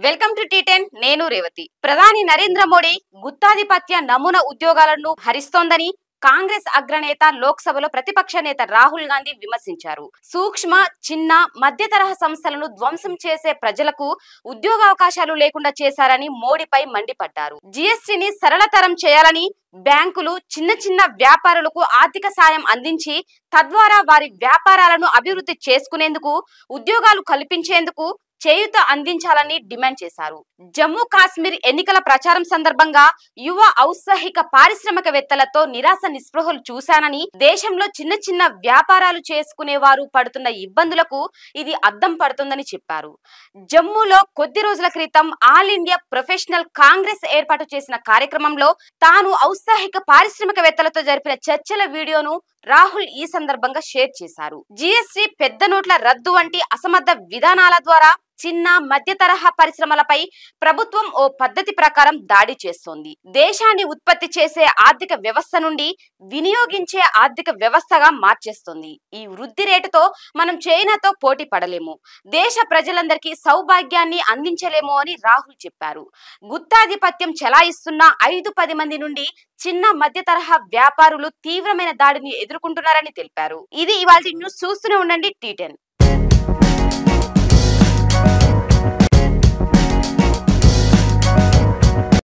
Welcome to టీ10 నేను రేవతి. ప్రధాని నరేంద్ర మోడీ గుత్తాధిపత్య నమూనా ఉద్యోగాలను హరిస్తోందని కాంగ్రెస్ అగ్రనేత లోక్సభలో ప్రతిపక్ష నేత రాహుల్ గాంధీ విమర్శించారు. సూక్ష్మ, చిన్న, మధ్య తరహా సంస్థలను ధ్వంసం చేసే ప్రజలకు ఉద్యోగావకాశాలు లేకుండా చేశారని మోడీపై మండిపడ్డారు. జీఎస్టీని సరళతరం చేయాలని, బ్యాంకులు చిన్న చిన్న వ్యాపారులకు ఆర్థిక సాయం అందించి తద్వారా వారి వ్యాపారాలను అభివృద్ధి చేసుకునేందుకు, ఉద్యోగాలు కల్పించేందుకు చేయూత అందించాలని డిమాండ్ చేశారు. జమ్మూ కాశ్మీర్ ఎన్నికల ప్రచారం సందర్భంగా యువ ఔత్సాహిక పారిశ్రామికవేత్తలతో నిరాశ నిస్పృహలు చూశానని, దేశంలో చిన్న చిన్న వ్యాపారాలు చేసుకునే వారు పడుతున్న ఇబ్బందులకు ఇది అద్దం పడుతుందని చెప్పారు. జమ్మూలో కొద్ది రోజుల క్రితం ఆల్ ఇండియా ప్రొఫెషనల్ కాంగ్రెస్ ఏర్పాటు చేసిన కార్యక్రమంలో తాను ఔత్సాహిక పారిశ్రామికవేత్తలతో జరిపిన చర్చల వీడియోను రాహుల్ ఈ సందర్భంగా షేర్ చేశారు. జీఎస్టీ, పెద్ద నోట్ల రద్దు వంటి అసమర్థ విధానాల ద్వారా చిన్న, మధ్య తరహా పరిశ్రమలపై ప్రభుత్వం ఓ పద్ధతి ప్రకారం దాడి చేస్తోంది. దేశాన్ని ఉత్పత్తి చేసే ఆర్థిక వ్యవస్థ నుండి వినియోగించే ఆర్థిక వ్యవస్థగా మార్చేస్తుంది. ఈ వృద్ధి రేటుతో మనం చైనాతో పోటీ పడలేము, దేశ ప్రజలందరికీ సౌభాగ్యాన్ని అందించలేము అని రాహుల్ చెప్పారు. గుత్తాధిపత్యం చెలాయిస్తున్న 5-10 మంది నుండి చిన్న, మధ్య తరహా వ్యాపారులు తీవ్రమైన దాడిని ఎదుర్కొంటున్నారని తెలిపారు. ఇది ఇవాల్టి న్యూస్. చూస్తూనే ఉండండి టీ10.